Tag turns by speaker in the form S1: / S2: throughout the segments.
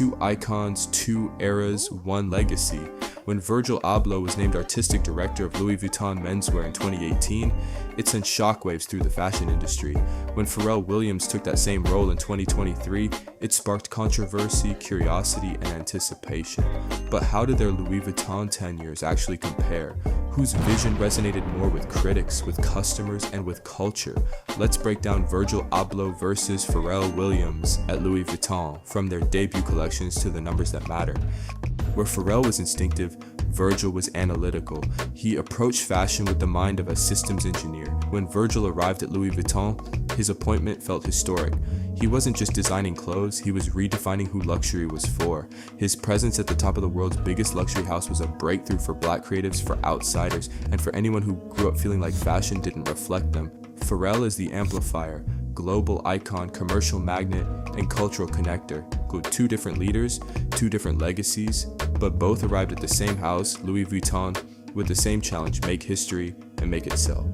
S1: two icons, two eras, one legacy. When Virgil Abloh was named artistic director of Louis Vuitton Menswear in 2018, it sent shockwaves through the fashion industry. When Pharrell Williams took that same role in 2023, it sparked controversy, curiosity, and anticipation. But how did their Louis Vuitton tenures actually compare? Whose vision resonated more with critics, with customers, and with culture? Let's break down Virgil Abloh versus Pharrell Williams at Louis Vuitton, from their debut collections to the numbers that matter. Where Pharrell was instinctive, Virgil was analytical. He approached fashion with the mind of a systems engineer. When Virgil arrived at Louis Vuitton, his appointment felt historic. He wasn't just designing clothes, he was redefining who luxury was for. His presence at the top of the world's biggest luxury house was a breakthrough for Black creatives, for outsiders, and for anyone who grew up feeling like fashion didn't reflect them. Pharrell is the amplifier, global icon, commercial magnet, and cultural connector. Two different leaders, two different legacies, but both arrived at the same house, Louis Vuitton, with the same challenge: make history and make it sell.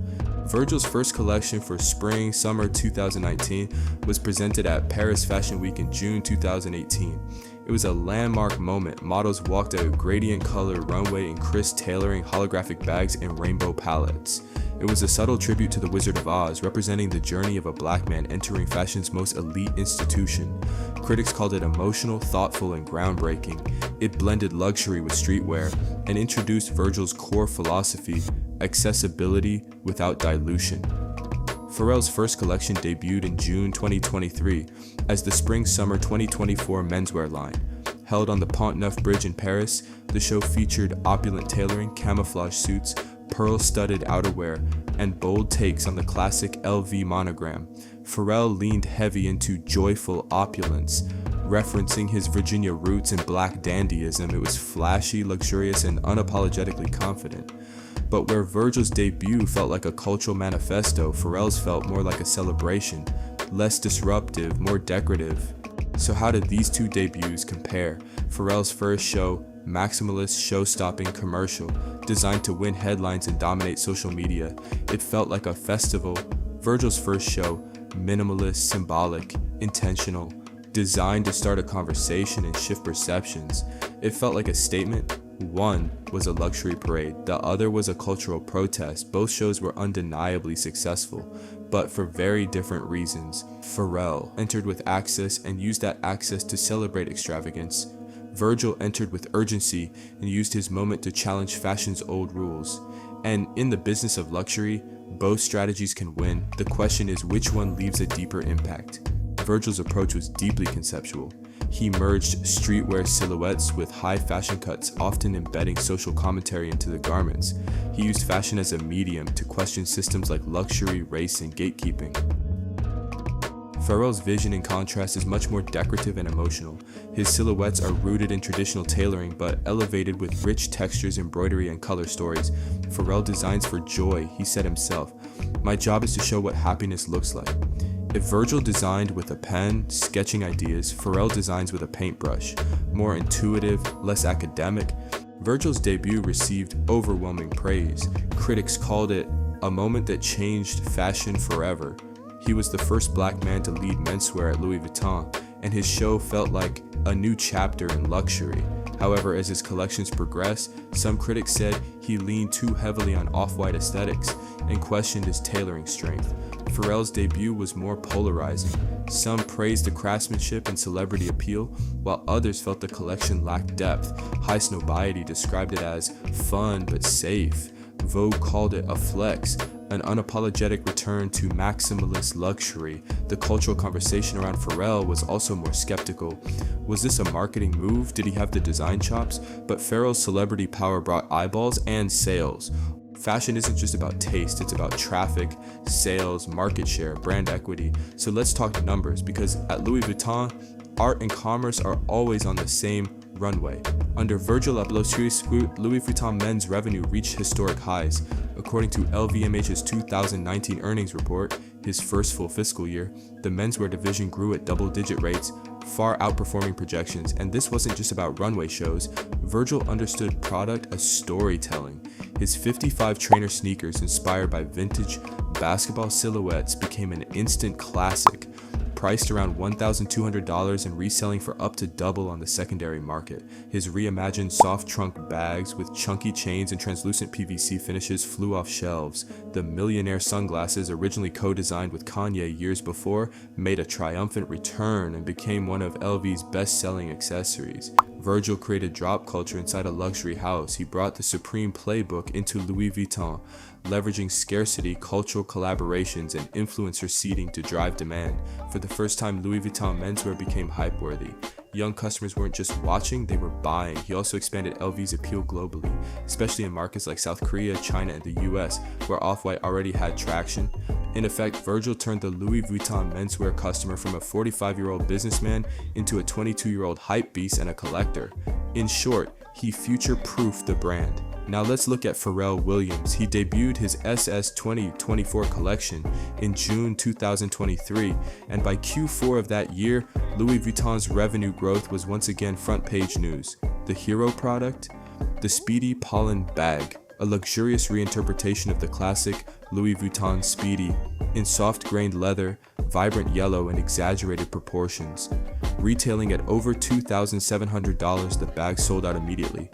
S1: Virgil's first collection for spring-summer 2019 was presented at Paris Fashion Week in June 2018. It was a landmark moment. Models walked a gradient color runway in crisp tailoring, holographic bags, and rainbow palettes. It was a subtle tribute to the Wizard of Oz, representing the journey of a Black man entering fashion's most elite institution. Critics called it emotional, thoughtful, and groundbreaking. It blended luxury with streetwear and introduced Virgil's core philosophy: accessibility without dilution. Pharrell's first collection debuted in June 2023 as the Spring-Summer 2024 menswear line. Held on the Pont Neuf Bridge in Paris, the show featured opulent tailoring, camouflage suits, pearl-studded outerwear, and bold takes on the classic LV monogram. Pharrell leaned heavy into joyful opulence, referencing his Virginia roots and Black dandyism. It was flashy, luxurious, and unapologetically confident. But where Virgil's debut felt like a cultural manifesto, Pharrell's felt more like a celebration, less disruptive, more decorative. So how did these two debuts compare? Pharrell's first show, maximalist, show-stopping commercial, designed to win headlines and dominate social media. It felt like a festival. Virgil's first show, minimalist, symbolic, intentional, designed to start a conversation and shift perceptions. It felt like a statement. One was a luxury parade, the other was a cultural protest. Both shows were undeniably successful, but for very different reasons. Pharrell entered with access and used that access to celebrate extravagance. Virgil entered with urgency and used his moment to challenge fashion's old rules. And in the business of luxury, both strategies can win. The question is which one leaves a deeper impact. Virgil's approach was deeply conceptual. He merged streetwear silhouettes with high fashion cuts, often embedding social commentary into the garments. He used fashion as a medium to question systems like luxury, race, and gatekeeping. Pharrell's vision, in contrast, is much more decorative and emotional. His silhouettes are rooted in traditional tailoring, but elevated with rich textures, embroidery, and color stories. Pharrell designs for joy. He said himself, "My job is to show what happiness looks like." If Virgil designed with a pen, sketching ideas, Pharrell designs with a paintbrush, more intuitive, less academic. Virgil's debut received overwhelming praise. Critics called it a moment that changed fashion forever. He was the first Black man to lead menswear at Louis Vuitton, and his show felt like a new chapter in luxury. However, as his collections progressed, some critics said he leaned too heavily on off-white aesthetics and questioned his tailoring strength. Pharrell's debut was more polarizing. Some praised the craftsmanship and celebrity appeal, while others felt the collection lacked depth. High Snobiety described it as fun but safe. Vogue called it a flex, an unapologetic return to maximalist luxury. The cultural conversation around Pharrell was also more skeptical. Was this a marketing move? Did he have the design chops? But Pharrell's celebrity power brought eyeballs and sales. Fashion isn't just about taste, it's about traffic, sales, market share, brand equity. So let's talk numbers, because at Louis Vuitton, art and commerce are always on the same runway. Under Virgil Abloh Louis Vuitton Men's revenue reached historic highs. According to LVMH's 2019 earnings report, his first full fiscal year, the menswear division grew at double-digit rates, far outperforming projections. And this wasn't just about runway shows. Virgil understood product as storytelling. His 55 trainer sneakers, inspired by vintage basketball silhouettes, became an instant classic. Priced around $1,200 and reselling for up to double on the secondary market, his reimagined soft trunk bags with chunky chains and translucent PVC finishes flew off shelves. The millionaire sunglasses, originally co-designed with Kanye years before, made a triumphant return and became one of LV's best-selling accessories. Virgil created drop culture inside a luxury house. He brought the supreme playbook into Louis Vuitton, leveraging scarcity, cultural collaborations, and influencer seeding to drive demand. For the first time, Louis Vuitton menswear became hype-worthy. Young customers weren't just watching, they were buying. He also expanded LV's appeal globally, especially in markets like South Korea, China, and the US, where Off-White already had traction. In effect, Virgil turned the Louis Vuitton menswear customer from a 45-year-old businessman into a 22-year-old hype beast and a collector. In short, he future-proofed the brand. Now let's look at Pharrell Williams. He debuted his SS 2024 collection in June 2023, and by Q4 of that year, Louis Vuitton's revenue growth was once again front page news. The hero product? The Speedy Pollen Bag, a luxurious reinterpretation of the classic Louis Vuitton Speedy, in soft-grained leather, vibrant yellow, and exaggerated proportions. Retailing at over $2,700, the bag sold out immediately.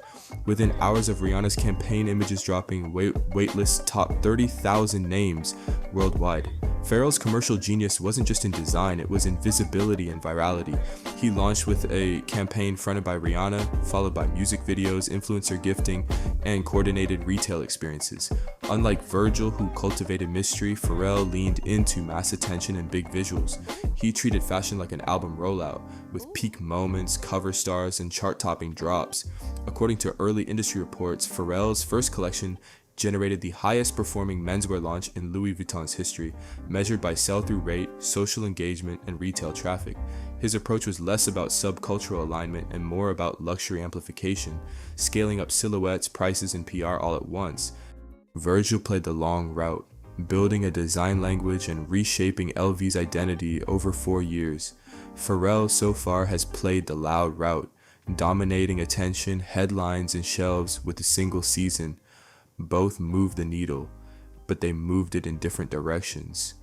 S1: Within hours of Rihanna's campaign images dropping, waitlist topped 30,000 names worldwide. Pharrell's commercial genius wasn't just in design, it was in visibility and virality. He launched with a campaign fronted by Rihanna, followed by music videos, influencer gifting, and coordinated retail experiences. Unlike Virgil, who cultivated mystery, Pharrell leaned into mass attention and big visuals. He treated fashion like an album rollout, with peak moments, cover stars, and chart-topping drops. According to early industry reports, Pharrell's first collection generated the highest performing menswear launch in Louis Vuitton's history, measured by sell-through rate, social engagement, and retail traffic. His approach was less about subcultural alignment and more about luxury amplification, scaling up silhouettes, prices, and PR all at once. Virgil played the long route, building a design language and reshaping LV's identity over 4 years. Pharrell so far has played the loud route, dominating attention, headlines, and shelves with a single season. Both moved the needle, but they moved it in different directions.